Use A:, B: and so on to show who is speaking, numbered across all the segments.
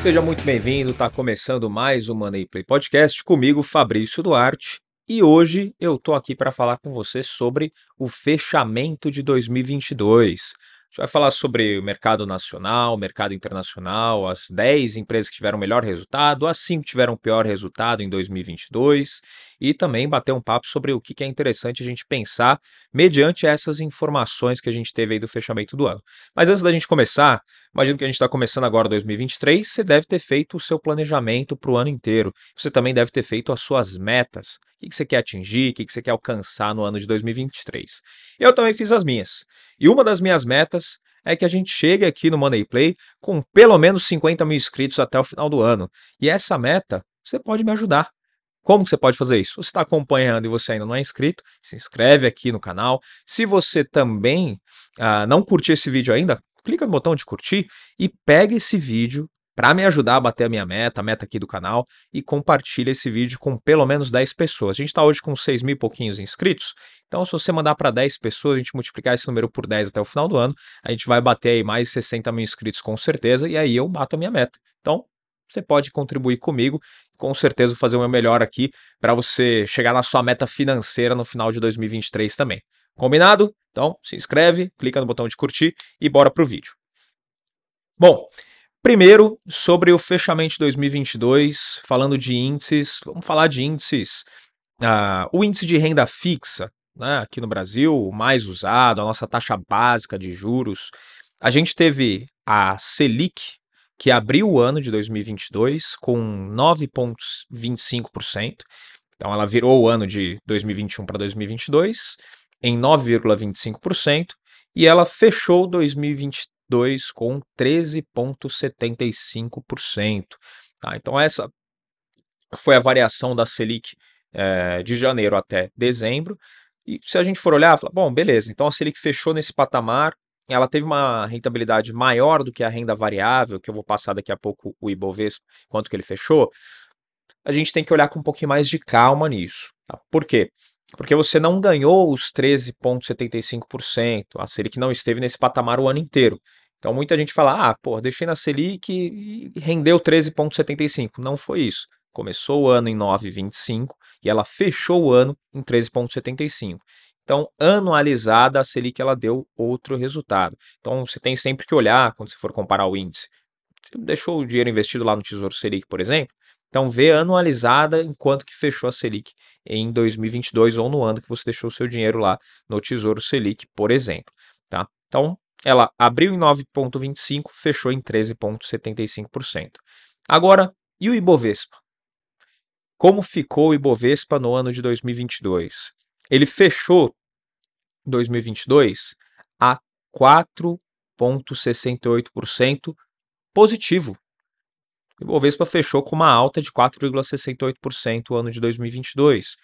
A: Seja muito bem-vindo, tá começando mais um Money Play Podcast comigo, Fabrício Duarte, e hoje eu tô aqui para falar com você sobre o fechamento de 2022. A gente vai falar sobre o mercado nacional, o mercado internacional, as 10 empresas que tiveram melhor resultado, as 5 que tiveram pior resultado em 2022 e também bater um papo sobre o que é interessante a gente pensar mediante essas informações que a gente teve aí do fechamento do ano. Mas antes da gente começar, imagino que a gente está começando agora 2023, você deve ter feito o seu planejamento para o ano inteiro. Você também deve ter feito as suas metas. O que você quer atingir, o que você quer alcançar no ano de 2023. Eu também fiz as minhas. E uma das minhas metas é que a gente chegue aqui no Money Play com pelo menos 50 mil inscritos até o final do ano. E essa meta, você pode me ajudar. Como que você pode fazer isso? Você está acompanhando e você ainda não é inscrito, se inscreve aqui no canal. Se você também não curtiu esse vídeo ainda, clica no botão de curtir e pega esse vídeo para me ajudar a bater a minha meta, a meta aqui do canal, e compartilha esse vídeo com pelo menos 10 pessoas. A gente está hoje com 6 mil e pouquinhos inscritos, então se você mandar para 10 pessoas, a gente multiplicar esse número por 10 até o final do ano, a gente vai bater aí mais 60 mil inscritos com certeza, e aí eu bato a minha meta. Então, você pode contribuir comigo, com certeza vou fazer o meu melhor aqui para você chegar na sua meta financeira no final de 2023 também. Combinado? Então, se inscreve, clica no botão de curtir e bora pro vídeo. Bom, primeiro sobre o fechamento de 2022, falando de índices, vamos falar de índices. O índice de renda fixa, né, aqui no Brasil, o mais usado, a nossa taxa básica de juros. A gente teve a Selic, que abriu o ano de 2022 com 9,25%. Então, ela virou o ano de 2021 para 2022 em 9,25% e ela fechou 2022 com 13,75%. Tá? Então, essa foi a variação da Selic de janeiro até dezembro. E se a gente for olhar, fala, bom, beleza, então a Selic fechou nesse patamar, ela teve uma rentabilidade maior do que a renda variável, que eu vou passar daqui a pouco o Ibovespa, quanto que ele fechou. A gente tem que olhar com um pouquinho mais de calma nisso. Tá? Por quê? Porque você não ganhou os 13,75%, a Selic não esteve nesse patamar o ano inteiro. Então muita gente fala, pô, deixei na Selic e rendeu 13,75%. Não foi isso. Começou o ano em 9,25 e ela fechou o ano em 13,75. Então, anualizada, a Selic ela deu outro resultado. Então, você tem sempre que olhar, quando você for comparar o índice, você deixou o dinheiro investido lá no Tesouro Selic, por exemplo, então vê anualizada enquanto que fechou a Selic em 2022 ou no ano que você deixou o seu dinheiro lá no Tesouro Selic, por exemplo. Tá? Então, ela abriu em 9,25, fechou em 13,75%. Agora, e o Ibovespa? Como ficou o Ibovespa no ano de 2022? Ele fechou 2022 a 4,68% positivo. O Ibovespa fechou com uma alta de 4,68% no ano de 2022.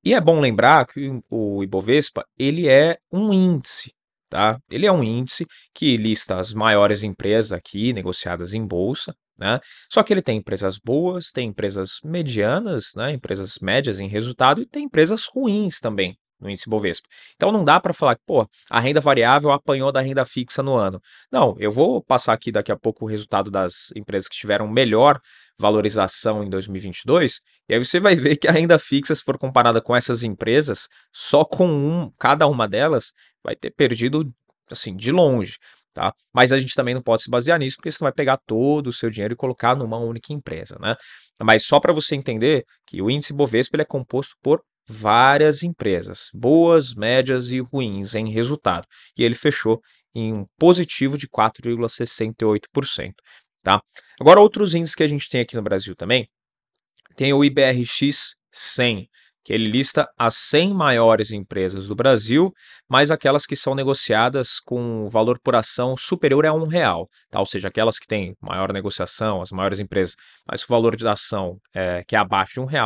A: E é bom lembrar que o Ibovespa ele é um índice, tá? Ele é um índice que lista as maiores empresas aqui negociadas em bolsa, né? Só que ele tem empresas boas, tem empresas medianas, né? Empresas médias em resultado e tem empresas ruins também no índice Bovespa. Então não dá para falar que, pô, a renda variável apanhou da renda fixa no ano. Não, eu vou passar aqui daqui a pouco o resultado das empresas que tiveram melhor valorização em 2022, e aí você vai ver que a renda fixa, se for comparada com essas empresas, só com cada uma delas vai ter perdido assim de longe. Tá? Mas a gente também não pode se basear nisso, porque você vai pegar todo o seu dinheiro e colocar numa única empresa. Né? Mas só para você entender que o índice Bovespa ele é composto por várias empresas, boas, médias e ruins em resultado. E ele fechou em um positivo de 4,68%. Tá? Agora, outros índices que a gente tem aqui no Brasil também, tem o IBRX 100, que ele lista as 100 maiores empresas do Brasil, mais aquelas que são negociadas com valor por ação superior a R$ 1, tá? Ou seja, aquelas que têm maior negociação, as maiores empresas, mas o valor de ação que é abaixo de R$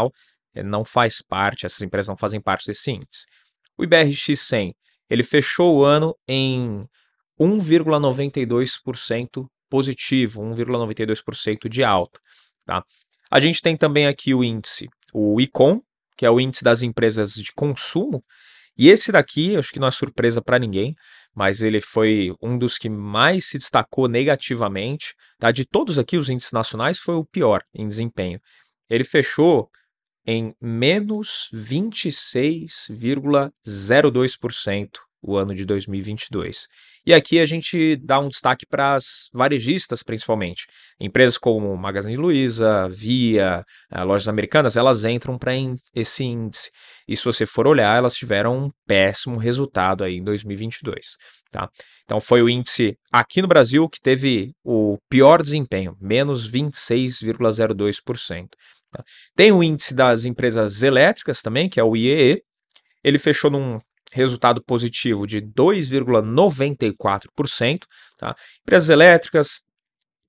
A: 1, não faz parte, essas empresas não fazem parte desse índice. O IBRX 100, ele fechou o ano em 1,92% positivo, 1,92% de alta. Tá? A gente tem também aqui o índice, o ICOM, que é o índice das empresas de consumo, E esse daqui, acho que não é surpresa para ninguém, mas ele foi um dos que mais se destacou negativamente, tá? De todos aqui, os índices nacionais foi o pior em desempenho. Ele fechou em menos 26,02% o ano de 2022. E aqui a gente dá um destaque para as varejistas, principalmente. Empresas como Magazine Luiza, Via, Lojas Americanas, elas entram para esse índice. E se você for olhar, elas tiveram um péssimo resultado aí em 2022. Tá? Então foi o índice aqui no Brasil que teve o pior desempenho, menos 26,02%. Tá? Tem o índice das empresas elétricas também, que é o IEE. Ele fechou num resultado positivo de 2,94%. Tá? Empresas elétricas,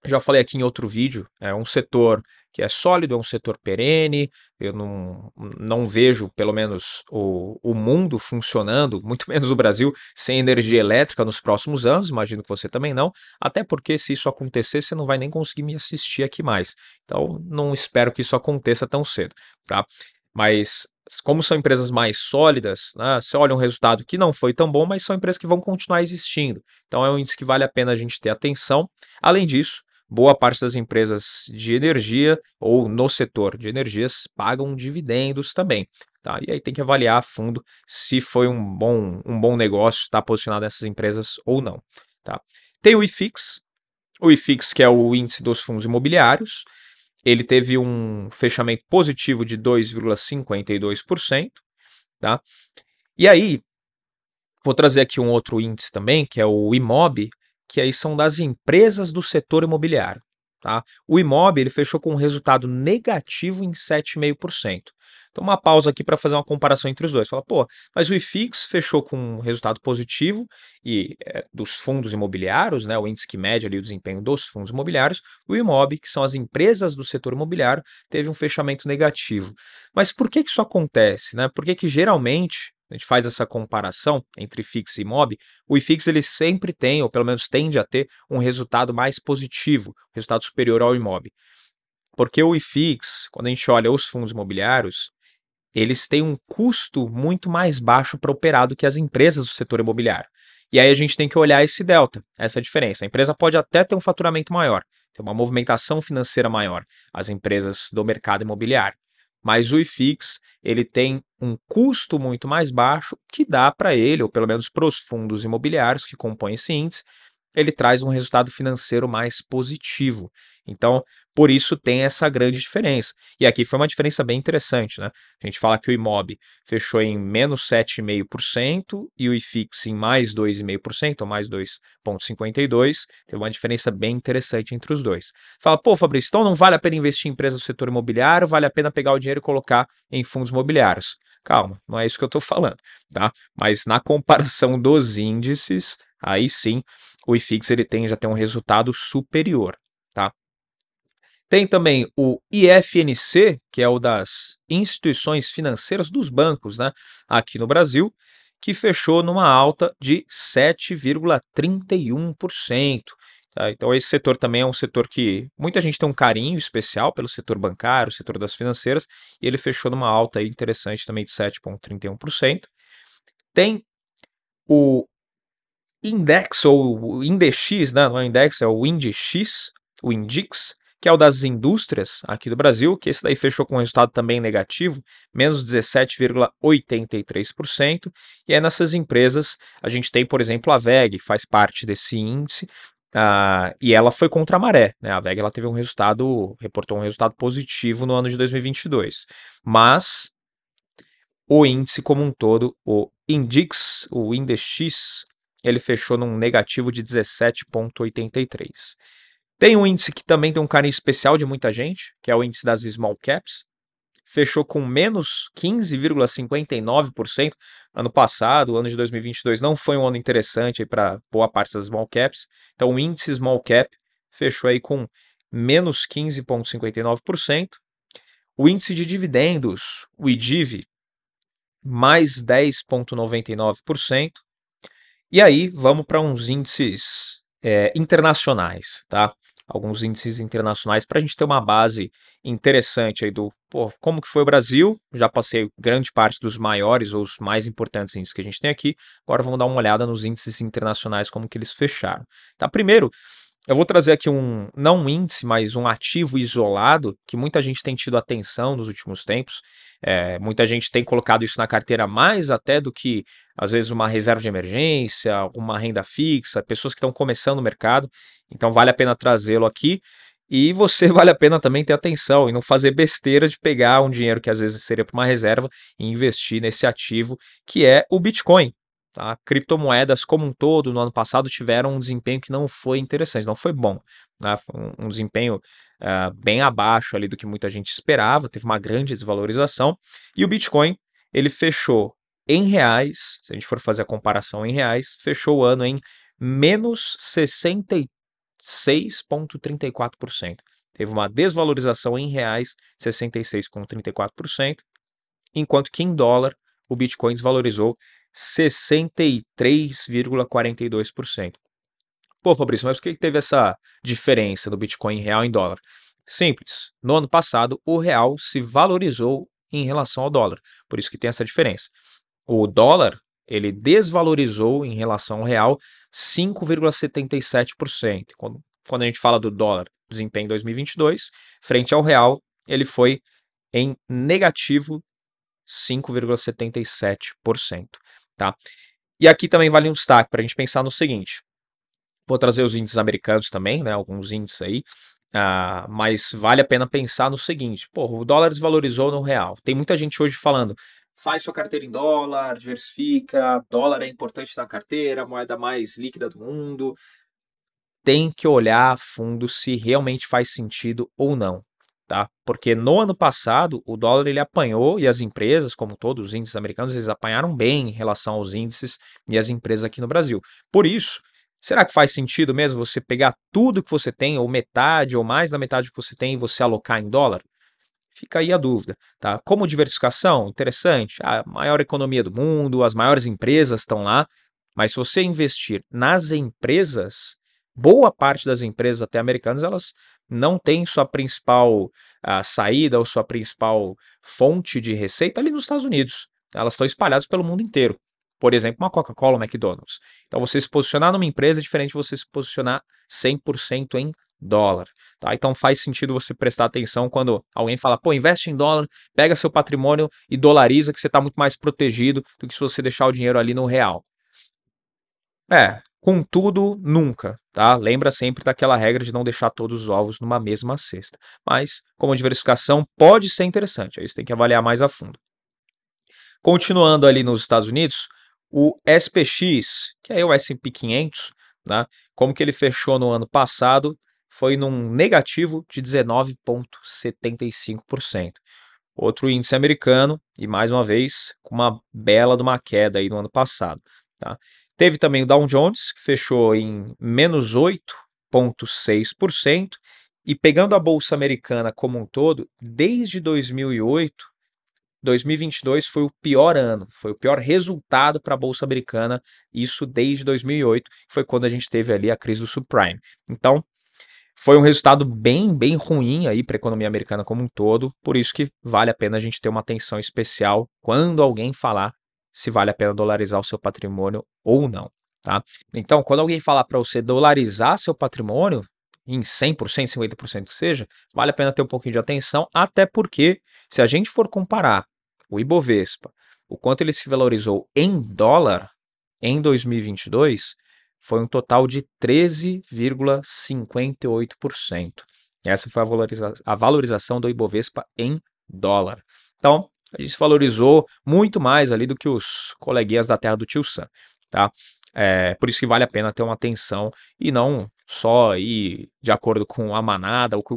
A: já falei aqui em outro vídeo, é um setor que é sólido, é um setor perene. Eu não vejo, pelo menos, o mundo funcionando, muito menos o Brasil, sem energia elétrica nos próximos anos. Imagino que você também não, até porque se isso acontecer, você não vai nem conseguir me assistir aqui mais. Então, não espero que isso aconteça tão cedo, tá? Mas como são empresas mais sólidas, né, você olha um resultado que não foi tão bom, mas são empresas que vão continuar existindo. Então é um índice que vale a pena a gente ter atenção. Além disso, boa parte das empresas de energia ou no setor de energias pagam dividendos também. Tá? E aí tem que avaliar a fundo se foi um bom negócio estar posicionado nessas empresas ou não. Tá? Tem o IFIX que é o índice dos fundos imobiliários. Ele teve um fechamento positivo de 2,52%. Tá? E aí, vou trazer aqui um outro índice também, que é o IMOB, que aí são das empresas do setor imobiliário. Tá? O IMOB ele fechou com um resultado negativo em 7,5%. Então, uma pausa aqui para fazer uma comparação entre os dois. Fala, pô, mas o IFIX fechou com um resultado positivo e dos fundos imobiliários, né, o índice que mede ali o desempenho dos fundos imobiliários, o IMOB, que são as empresas do setor imobiliário, teve um fechamento negativo. Mas por que isso acontece? Né? Por que geralmente a gente faz essa comparação entre IFIX e IMOB, o IFIX ele sempre tem, ou pelo menos tende a ter, um resultado mais positivo, resultado superior ao IMOB. Porque o IFIX, quando a gente olha os fundos imobiliários, eles têm um custo muito mais baixo para operar do que as empresas do setor imobiliário. E aí a gente tem que olhar esse delta, essa diferença. A empresa pode até ter um faturamento maior, ter uma movimentação financeira maior, as empresas do mercado imobiliário. Mas o IFIX, ele tem um custo muito mais baixo que dá para ele, ou pelo menos para os fundos imobiliários que compõem esse índice, ele traz um resultado financeiro mais positivo. Então, por isso tem essa grande diferença. E aqui foi uma diferença bem interessante, né? A gente fala que o IMOB fechou em menos 7,5% e o IFIX em mais 2,5%, ou mais 2,52%. Teve uma diferença bem interessante entre os dois. Fala, pô, Fabrício, então não vale a pena investir em empresas do setor imobiliário, vale a pena pegar o dinheiro e colocar em fundos imobiliários. Calma, não é isso que eu estou falando, tá? Mas na comparação dos índices, aí sim, o IFIX ele já tem um resultado superior, tá? Tem também o IFNC, que é o das instituições financeiras dos bancos, né, aqui no Brasil, que fechou numa alta de 7,31%. Tá? Então esse setor também é um setor que muita gente tem um carinho especial pelo setor bancário, setor das financeiras, e ele fechou numa alta aí interessante também de 7,31%. Tem o Index ou o Index, né? Não é o Index, é o Indix, o Indix, que é o das indústrias aqui do Brasil, que esse daí fechou com um resultado também negativo, menos 17,83%. E aí nessas empresas a gente tem, por exemplo, a WEG, que faz parte desse índice, e ela foi contra a maré, né? A WEG ela teve reportou um resultado positivo no ano de 2022. Mas o índice como um todo, o Indix, o Index, ele fechou num negativo de 17,83. Tem um índice que também tem um carinho especial de muita gente, que é o índice das small caps, fechou com menos 15,59%. Ano passado, o ano de 2022, não foi um ano interessante para boa parte das small caps. Então, o índice small cap fechou aí com menos 15,59%. O índice de dividendos, o IDIV, mais 10,99%. E aí, vamos para uns índices internacionais, tá? alguns índices internacionais, para a gente ter uma base interessante aí do como que foi o Brasil. Já passei grande parte dos maiores ou os mais importantes índices que a gente tem aqui. Agora vamos dar uma olhada nos índices internacionais, como que eles fecharam. Tá? Primeiro, eu vou trazer aqui não um índice, mas um ativo isolado, que muita gente tem tido atenção nos últimos tempos. Muita gente tem colocado isso na carteira mais até do que, às vezes, uma reserva de emergência, uma renda fixa, pessoas que estão começando no mercado. Então vale a pena trazê-lo aqui. E você vale a pena também ter atenção e não fazer besteira de pegar um dinheiro que às vezes seria para uma reserva e investir nesse ativo que é o Bitcoin. Tá? Criptomoedas como um todo no ano passado tiveram um desempenho que não foi interessante, não foi bom. Né? Foi um desempenho bem abaixo ali do que muita gente esperava, teve uma grande desvalorização. E o Bitcoin, ele fechou em reais, se a gente for fazer a comparação em reais, fechou o ano em menos 66,34%. Teve uma desvalorização em reais, 66,34%, enquanto que em dólar o Bitcoin desvalorizou 63,42%. Pô, Fabrício, mas por que teve essa diferença do Bitcoin em real e em dólar? Simples. No ano passado, o real se valorizou em relação ao dólar. Por isso que tem essa diferença. O dólar, ele desvalorizou em relação ao real 5,77%. Quando a gente fala do dólar desempenho em 2022, frente ao real, ele foi em negativo 5,77%. Tá? E aqui também vale um destaque para a gente pensar no seguinte. Vou trazer os índices americanos também, né? Alguns índices aí. Mas vale a pena pensar no seguinte: o dólar desvalorizou no real. Tem muita gente hoje falando, faz sua carteira em dólar, diversifica, dólar é importante na carteira, a moeda mais líquida do mundo. Tem que olhar a fundo se realmente faz sentido ou não. Tá? Porque no ano passado o dólar ele apanhou e as empresas, como todos os índices americanos, eles apanharam bem em relação aos índices e as empresas aqui no Brasil. Por isso, será que faz sentido mesmo você pegar tudo que você tem, ou metade, ou mais da metade que você tem, e você alocar em dólar? Fica aí a dúvida, tá? Como diversificação, interessante, a maior economia do mundo, as maiores empresas estão lá, mas se você investir nas empresas, boa parte das empresas, até americanas, elas não têm sua principal saída ou sua principal fonte de receita ali nos Estados Unidos. Elas estão espalhadas pelo mundo inteiro. Por exemplo, uma Coca-Cola, uma McDonald's. Então, você se posicionar numa empresa é diferente de você se posicionar 100% em dólar. Tá? Então faz sentido você prestar atenção quando alguém fala, investe em dólar, pega seu patrimônio e dolariza, que você está muito mais protegido do que se você deixar o dinheiro ali no real. Contudo, nunca, tá? Lembra sempre daquela regra de não deixar todos os ovos numa mesma cesta. Mas, como diversificação, pode ser interessante, aí você tem que avaliar mais a fundo. Continuando ali nos Estados Unidos, o SPX, que é o S&P 500, né? Como que ele fechou no ano passado, foi num negativo de 19,75%. Outro índice americano, e mais uma vez, com uma bela de uma queda aí no ano passado. Tá? Teve também o Dow Jones, que fechou em menos 8,6%, e pegando a Bolsa Americana como um todo, desde 2008, 2022 foi o pior ano, foi o pior resultado para a Bolsa Americana, isso desde 2008, que foi quando a gente teve ali a crise do subprime. Então, foi um resultado bem ruim aí para a economia americana como um todo, por isso que vale a pena a gente ter uma atenção especial quando alguém falar se vale a pena dolarizar o seu patrimônio ou não, tá? Então, quando alguém falar para você dolarizar seu patrimônio em 100%, 50% que seja, vale a pena ter um pouquinho de atenção, até porque se a gente for comparar o Ibovespa, o quanto ele se valorizou em dólar em 2022, foi um total de 13,58%. Essa foi a valorização do Ibovespa em dólar. Então, a gente se valorizou muito mais ali do que os coleguinhas da terra do Tio Sam, tá? Por isso que vale a pena ter uma atenção e não só ir de acordo com a manada, o que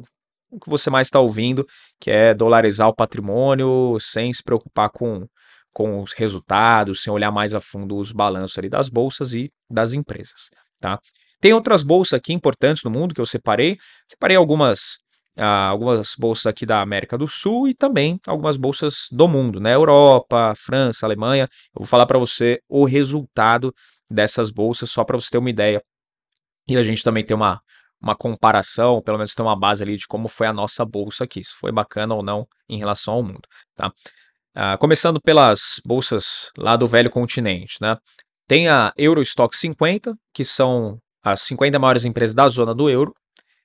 A: você mais está ouvindo, que é dolarizar o patrimônio sem se preocupar com os resultados, sem olhar mais a fundo os balanços ali das bolsas e das empresas, tá? Tem outras bolsas aqui importantes no mundo que eu separei. Separei algumas bolsas aqui da América do Sul e também algumas bolsas do mundo, né? Europa, França, Alemanha. Eu vou falar para você o resultado dessas bolsas só para você ter uma ideia e a gente também ter uma comparação, pelo menos ter uma base ali de como foi a nossa bolsa aqui, se foi bacana ou não em relação ao mundo, tá? Começando pelas bolsas lá do velho continente, né? Tem a Eurostock 50, que são as 50 maiores empresas da zona do euro,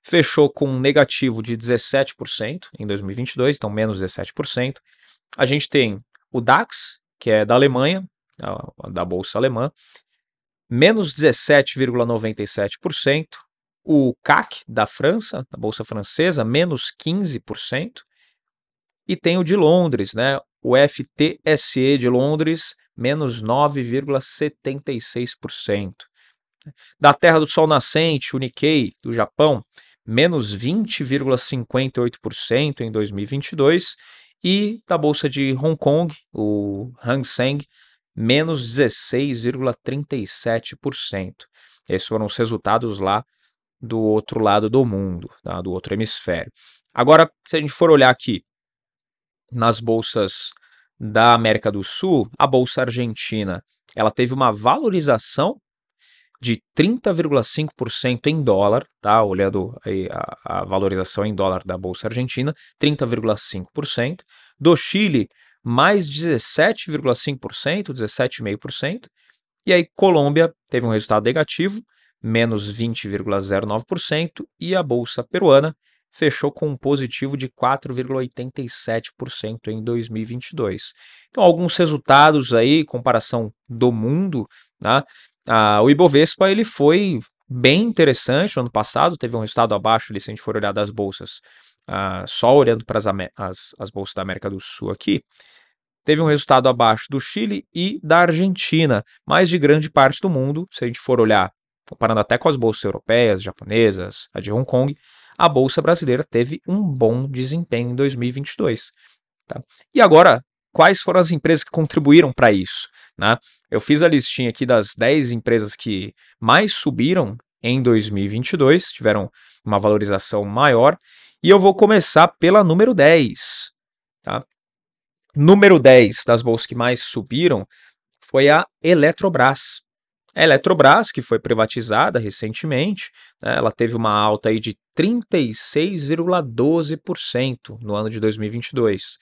A: fechou com um negativo de 17% em 2022, então menos 17%. A gente tem o DAX, que é da Alemanha, da bolsa alemã, menos 17,97%. O CAC da França, da bolsa francesa, menos 15%. E tem o de Londres, né? O FTSE de Londres, menos 9,76%. Da Terra do Sol Nascente, o Nikkei do Japão, menos 20,58% em 2022. E da Bolsa de Hong Kong, o Hang Seng, menos 16,37%. Esses foram os resultados lá do outro lado do mundo, tá? Do outro hemisfério. Agora, se a gente for olhar aqui nas bolsas da América do Sul, a Bolsa Argentina, ela teve uma valorização de 30,5% em dólar, tá? Olhando aí a valorização em dólar da Bolsa Argentina, 30,5%. Do Chile, mais 17,5%, 17,5%. E aí Colômbia teve um resultado negativo, menos 20,09%. E a Bolsa Peruana fechou com um positivo de 4,87% em 2022. Então, alguns resultados aí, comparação do mundo, né? O Ibovespa ele foi bem interessante no ano passado, teve um resultado abaixo ali, se a gente for olhar das bolsas, só olhando para as bolsas da América do Sul aqui, teve um resultado abaixo do Chile e da Argentina, mas de grande parte do mundo, se a gente for olhar, comparando até com as bolsas europeias, japonesas, a de Hong Kong, a bolsa brasileira teve um bom desempenho em 2022. Tá? E agora, quais foram as empresas que contribuíram para isso? Né? Eu fiz a listinha aqui das 10 empresas que mais subiram em 2022, tiveram uma valorização maior, e eu vou começar pela número 10. Tá? Número 10 das bolsas que mais subiram foi a Eletrobras. A Eletrobras, que foi privatizada recentemente, né, ela teve uma alta aí de 36,12% no ano de 2022.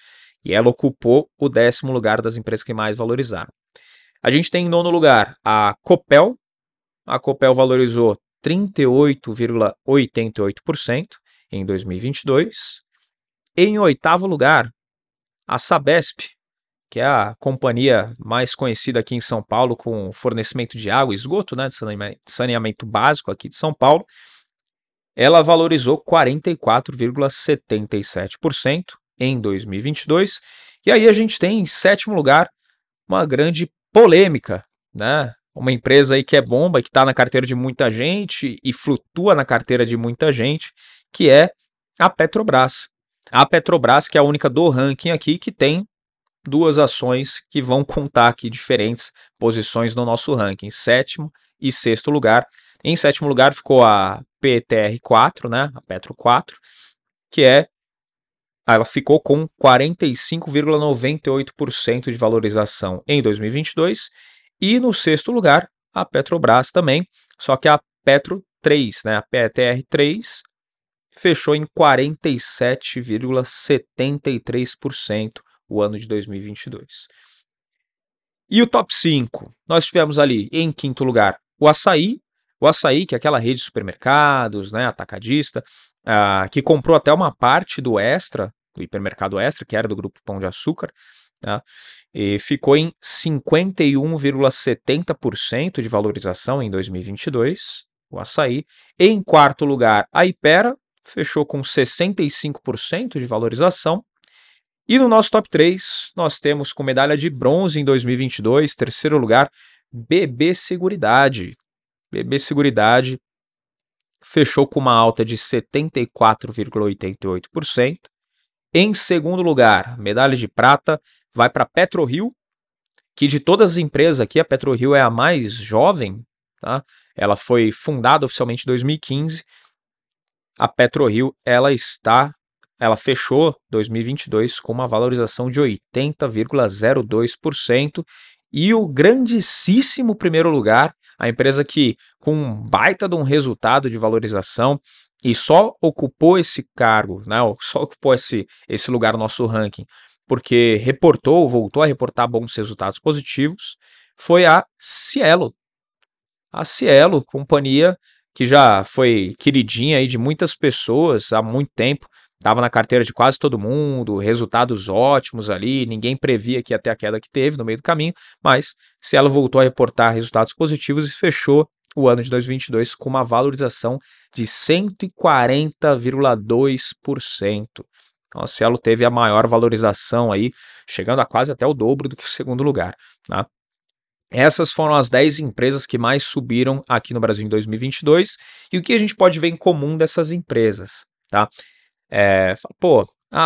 A: E ela ocupou o 10º lugar das empresas que mais valorizaram. A gente tem em nono lugar a Copel. A Copel valorizou 38,88% em 2022. Em oitavo lugar, a Sabesp, que é a companhia mais conhecida aqui em São Paulo com fornecimento de água e esgoto, né, de saneamento básico aqui de São Paulo, ela valorizou 44,77% em 2022. E aí a gente tem em sétimo lugar uma grande polêmica, né? Uma empresa aí que é bomba, que está na carteira de muita gente e flutua na carteira de muita gente, que é a Petrobras. A Petrobras, que é a única do ranking aqui que tem duas ações que vão contar aqui diferentes posições no nosso ranking, sétimo e sexto lugar. Em sétimo lugar ficou a PTR4, né, a Petro 4, que ela ficou com 45,98% de valorização em 2022. E no sexto lugar, a Petrobras também, só que a Petro 3, né, a PTR3, fechou em 47,73% o ano de 2022. E o top 5? Nós tivemos ali em quinto lugar o Açaí, que é aquela rede de supermercados, né, atacadista, que comprou até uma parte do Extra, do hipermercado Extra, que era do grupo Pão de Açúcar, tá? E ficou em 51,70% de valorização em 2022, o Açaí. Em quarto lugar, a Hypera, fechou com 65% de valorização. E no nosso top 3, nós temos com medalha de bronze em 2022, terceiro lugar, BB Seguridade. BB Seguridade fechou com uma alta de 74,88%. Em segundo lugar, medalha de prata vai para a PetroRio, que de todas as empresas aqui, a PetroRio é a mais jovem, tá? Ela foi fundada oficialmente em 2015. A PetroRio, ela fechou 2022 com uma valorização de 80,02%. E o grandíssimo primeiro lugar, A empresa que, com um baita de um resultado de valorização, e só ocupou esse cargo, né, só ocupou esse lugar no nosso ranking, porque voltou a reportar bons resultados positivos, foi a Cielo. A Cielo, companhia que já foi queridinha aí de muitas pessoas há muito tempo, estava na carteira de quase todo mundo, resultados ótimos ali, ninguém previa que ia ter a queda que teve no meio do caminho, mas Cielo voltou a reportar resultados positivos e fechou o ano de 2022 com uma valorização de 140,2%. Então a Cielo teve a maior valorização aí, chegando a quase até o dobro do que o segundo lugar, tá? Essas foram as 10 empresas que mais subiram aqui no Brasil em 2022 e o que a gente pode ver em comum dessas empresas, tá?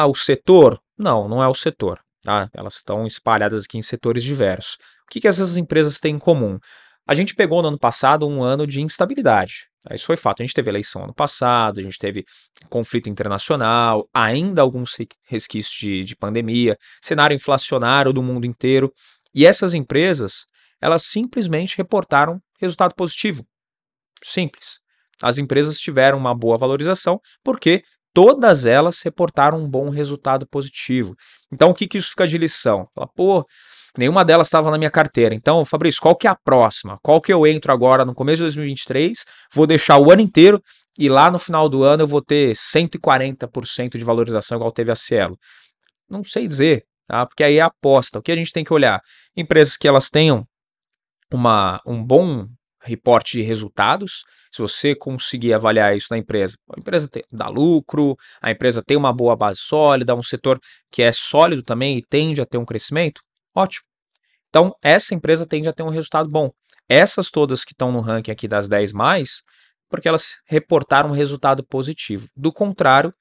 A: O setor? Não, não é o setor, tá? Elas estão espalhadas aqui em setores diversos. O que essas empresas têm em comum? A gente pegou no ano passado um ano de instabilidade. Tá? Isso foi fato. A gente teve eleição ano passado, a gente teve conflito internacional, ainda alguns resquícios de pandemia, cenário inflacionário do mundo inteiro. E essas empresas, elas simplesmente reportaram resultado positivo. Simples. As empresas tiveram uma boa valorização porque todas elas reportaram um bom resultado positivo. Então, o que isso fica de lição? Nenhuma delas estava na minha carteira. Então, Fabrício, qual que é a próxima? Qual que eu entro agora no começo de 2023, vou deixar o ano inteiro e lá no final do ano eu vou ter 140% de valorização igual teve a Cielo? Não sei dizer, tá? Porque aí é aposta. O que a gente tem que olhar? Empresas que elas tenham um bom reporte de resultados. Se você conseguir avaliar isso na empresa, a empresa dá lucro, a empresa tem uma boa base sólida, um setor que é sólido também e tende a ter um crescimento, ótimo. Então, essa empresa tende a ter um resultado bom. Essas todas que estão no ranking aqui das 10 mais, porque elas reportaram um resultado positivo. Do contrário,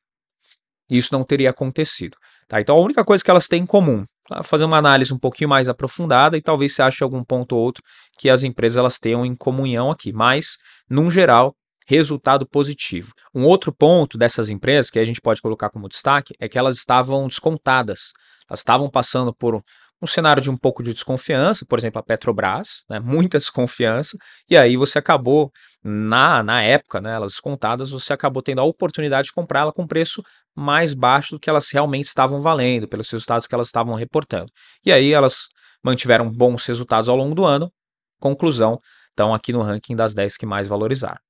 A: isso não teria acontecido. Tá? Então, a única coisa que elas têm em comum, fazer uma análise um pouquinho mais aprofundada e talvez você ache algum ponto ou outro que as empresas elas tenham em comunhão aqui, mas, num geral, resultado positivo. Um outro ponto dessas empresas que a gente pode colocar como destaque é que elas estavam descontadas, elas estavam passando por um cenário de um pouco de desconfiança, por exemplo, a Petrobras, né, muita desconfiança, e aí você acabou, na época, né, elas descontadas, você acabou tendo a oportunidade de comprar ela com preço mais baixo do que elas realmente estavam valendo, pelos resultados que elas estavam reportando. E aí elas mantiveram bons resultados ao longo do ano, conclusão, estão aqui no ranking das 10 que mais valorizaram.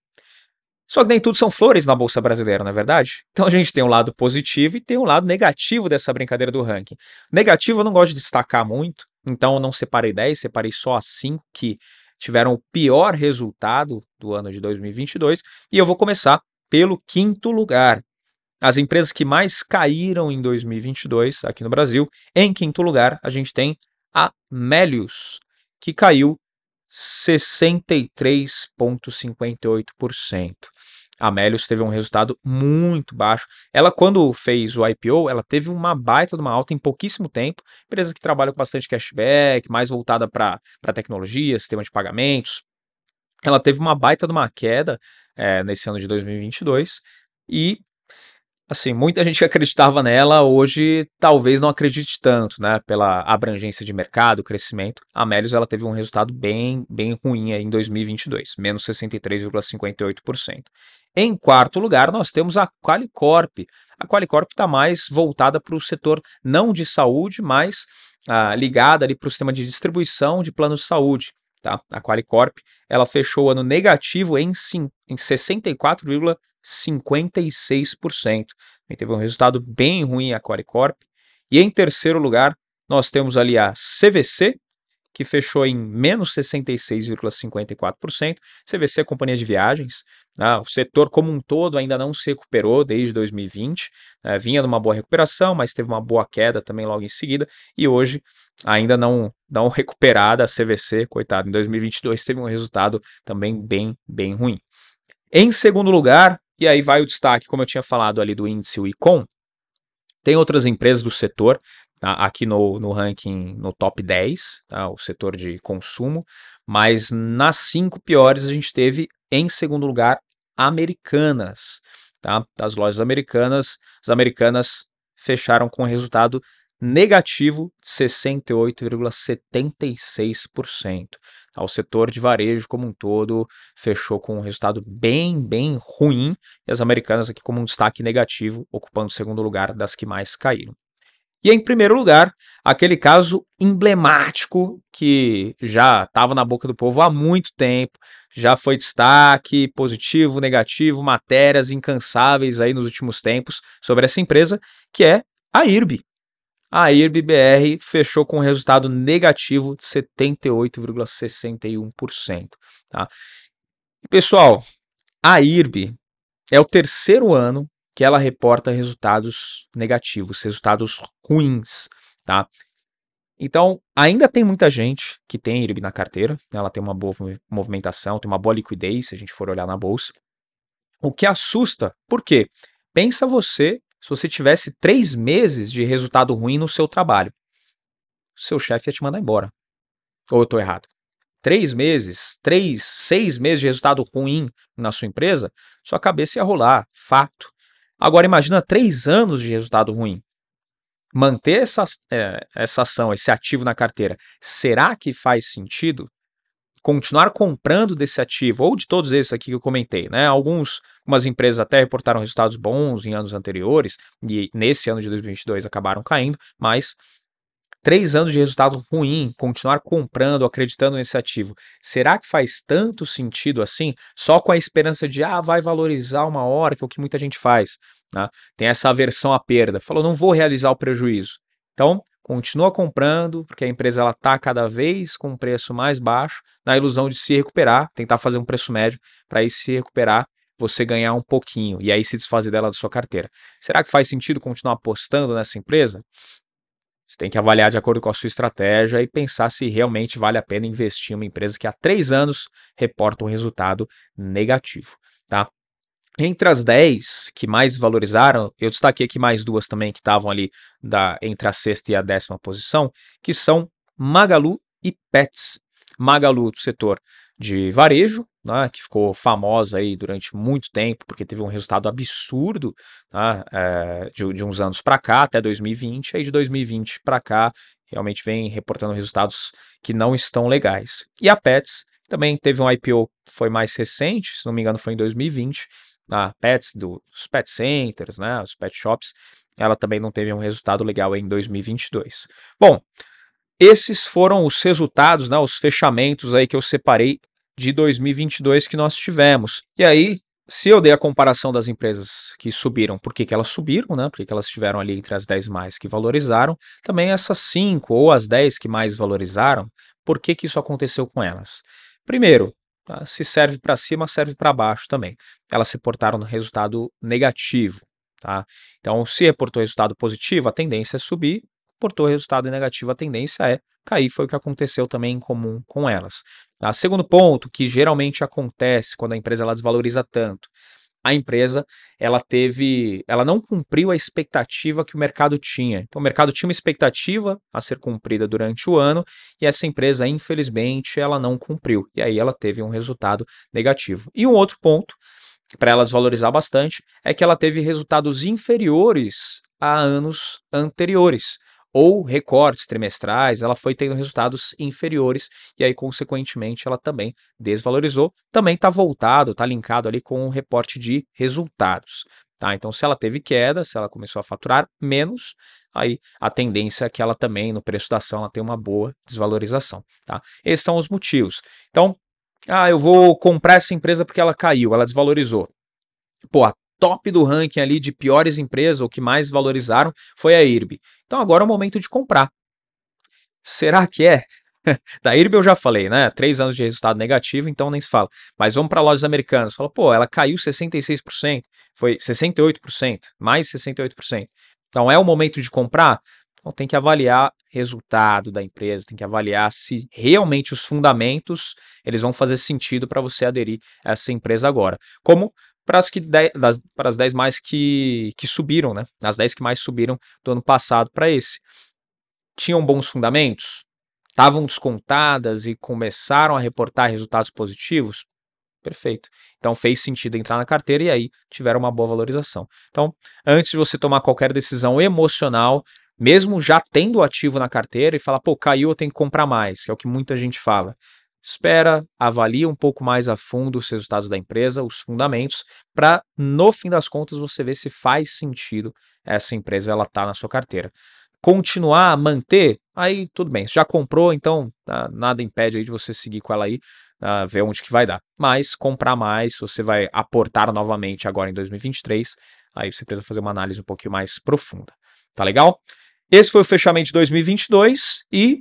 A: Só que nem tudo são flores na Bolsa Brasileira, não é verdade? Então a gente tem um lado positivo e tem um lado negativo dessa brincadeira do ranking. Negativo eu não gosto de destacar muito, então eu não separei 10, separei só as 5 que tiveram o pior resultado do ano de 2022 e eu vou começar pelo quinto lugar. As empresas que mais caíram em 2022 aqui no Brasil, em quinto lugar a gente tem a Melius, que caiu 63,58%. A Melius teve um resultado muito baixo. Ela, quando fez o IPO, ela teve uma baita de uma alta em pouquíssimo tempo. Empresa que trabalha com bastante cashback, mais voltada para tecnologia, sistema de pagamentos. Ela teve uma baita de uma queda nesse ano de 2022 e assim, muita gente que acreditava nela, hoje talvez não acredite tanto, né? Pela abrangência de mercado, crescimento. A Melius ela teve um resultado bem ruim aí em 2022, menos 63,58%. Em quarto lugar, nós temos a Qualicorp. A Qualicorp está mais voltada para o setor não de saúde, mas ligada ali para o sistema de distribuição de planos de saúde. Tá? A Qualicorp ela fechou o ano negativo em 64,56%. Teve um resultado bem ruim a Qualicorp. E em terceiro lugar, nós temos ali a CVC, que fechou em menos 66,54%. CVC é companhia de viagens. O setor como um todo ainda não se recuperou desde 2020. Vinha numa boa recuperação, mas teve uma boa queda também logo em seguida. E hoje ainda não recuperada a CVC, coitado. Em 2022 teve um resultado também bem ruim. Em segundo lugar, e aí vai o destaque, como eu tinha falado ali do índice, o Icon, tem outras empresas do setor, tá, aqui no ranking, no top 10, tá, o setor de consumo, mas nas 5 piores a gente teve, em segundo lugar, Americanas. Tá? Das lojas americanas, as americanas fecharam com resultado negativo de 68,76%. O setor de varejo como um todo fechou com um resultado bem ruim, e as americanas aqui como um destaque negativo, ocupando o segundo lugar das que mais caíram. E em primeiro lugar, aquele caso emblemático que já estava na boca do povo há muito tempo, já foi destaque positivo, negativo, matérias incansáveis aí nos últimos tempos sobre essa empresa, que é a IRB. A IRB BR fechou com um resultado negativo de 78,61%. Tá? E pessoal, a IRB é o terceiro ano que ela reporta resultados negativos, resultados ruins, tá? Então, ainda tem muita gente que tem IRB na carteira, né? Ela tem uma boa movimentação, tem uma boa liquidez, se a gente for olhar na bolsa. O que assusta, por quê? Pensa você, se você tivesse 3 meses de resultado ruim no seu trabalho, seu chefe ia te mandar embora. Ou eu estou errado? 3 meses, 6 meses de resultado ruim na sua empresa, sua cabeça ia rolar, fato. Agora imagina 3 anos de resultado ruim. Manter essa ação, esse ativo na carteira, será que faz sentido? Continuar comprando desse ativo, ou de todos esses aqui que eu comentei, né? Algumas empresas até reportaram resultados bons em anos anteriores, e nesse ano de 2022 acabaram caindo, mas 3 anos de resultado ruim, continuar comprando, acreditando nesse ativo, será que faz tanto sentido assim? Só com a esperança de, vai valorizar uma hora, que é o que muita gente faz. Né? Tem essa aversão à perda. Falou, não vou realizar o prejuízo. Então, continua comprando, porque a empresa está cada vez com um preço mais baixo, na ilusão de se recuperar, tentar fazer um preço médio, para aí se recuperar, você ganhar um pouquinho, e aí se desfazer dela da sua carteira. Será que faz sentido continuar apostando nessa empresa? Você tem que avaliar de acordo com a sua estratégia e pensar se realmente vale a pena investir em uma empresa que há 3 anos reporta um resultado negativo. Tá? Entre as 10 que mais valorizaram, eu destaquei aqui mais duas também que estavam ali entre a sexta e a 10ª posição, que são Magalu e Pets. Magalu do setor de varejo, né, que ficou famosa aí durante muito tempo, porque teve um resultado absurdo, né, de uns anos para cá, até 2020, aí de 2020 para cá, realmente vem reportando resultados que não estão legais. E a Pets também teve um IPO, foi mais recente, se não me engano foi em 2020, a Pets dos Pet Centers, né, os Pet Shops, ela também não teve um resultado legal em 2022. Bom, esses foram os resultados, né, os fechamentos aí que eu separei de 2022 que nós tivemos. E aí, se eu dei a comparação das empresas que subiram, por que elas subiram, né? Porque elas estiveram ali entre as 10 mais que valorizaram, também essas 5 ou as 10 que mais valorizaram, por que isso aconteceu com elas? Primeiro, tá? Se serve para cima, serve para baixo também. Elas reportaram um resultado negativo. Tá? Então, se reportou resultado positivo, a tendência é subir, reportou resultado negativo, a tendência é cair, foi o que aconteceu também em comum com elas. Tá? Segundo ponto, que geralmente acontece quando a empresa ela desvaloriza tanto, a empresa ela não cumpriu a expectativa que o mercado tinha. Então o mercado tinha uma expectativa a ser cumprida durante o ano e essa empresa, infelizmente, ela não cumpriu. E aí ela teve um resultado negativo. E um outro ponto, para ela desvalorizar bastante, é que ela teve resultados inferiores a anos anteriores ou recortes trimestrais, ela foi tendo resultados inferiores e aí, consequentemente, ela também desvalorizou. Também está voltado, está linkado ali com o reporte de resultados. Tá? Então, se ela teve queda, se ela começou a faturar menos, aí a tendência é que ela também, no preço da ação, ela tenha uma boa desvalorização. Tá? Esses são os motivos. Então, eu vou comprar essa empresa porque ela caiu, ela desvalorizou. Pô, a top do ranking ali de piores empresas, ou que mais valorizaram, foi a IRB. Então agora é o momento de comprar. Será que é? Da IRB eu já falei, né? 3 anos de resultado negativo, então nem se fala. Mas vamos para lojas americanas. Fala, pô, ela caiu 66%, foi 68%, mais 68%. Então é o momento de comprar? Então tem que avaliar resultado da empresa, tem que avaliar se realmente os fundamentos eles vão fazer sentido para você aderir a essa empresa agora. Como para as 10 mais que subiram, né? As 10 que mais subiram do ano passado para esse. Tinham bons fundamentos? Estavam descontadas e começaram a reportar resultados positivos? Perfeito. Então fez sentido entrar na carteira e aí tiveram uma boa valorização. Então, antes de você tomar qualquer decisão emocional, mesmo já tendo o ativo na carteira e fala, pô, caiu, eu tenho que comprar mais, que é o que muita gente fala. Espera, avalia um pouco mais a fundo os resultados da empresa, os fundamentos, para no fim das contas você ver se faz sentido essa empresa ela tá na sua carteira. Continuar, manter, aí tudo bem. Você já comprou, então nada impede aí de você seguir com ela aí, ver onde que vai dar. Mas comprar mais, você vai aportar novamente agora em 2023, aí você precisa fazer uma análise um pouquinho mais profunda. Tá legal? Esse foi o fechamento de 2022 e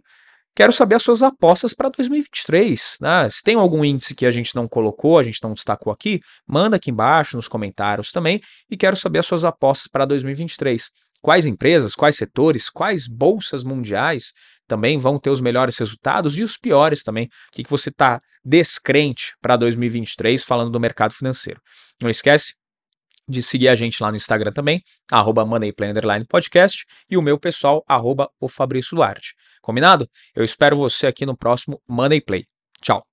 A: quero saber as suas apostas para 2023, né? Se tem algum índice que a gente não colocou, a gente não destacou aqui, manda aqui embaixo nos comentários também e quero saber as suas apostas para 2023. Quais empresas, quais setores, quais bolsas mundiais também vão ter os melhores resultados e os piores também. O que você está descrente para 2023 falando do mercado financeiro. Não esquece de seguir a gente lá no Instagram também, @moneyplay_podcast e o meu pessoal, @o Fabrício Duarte. Combinado? Eu espero você aqui no próximo Money Play. Tchau!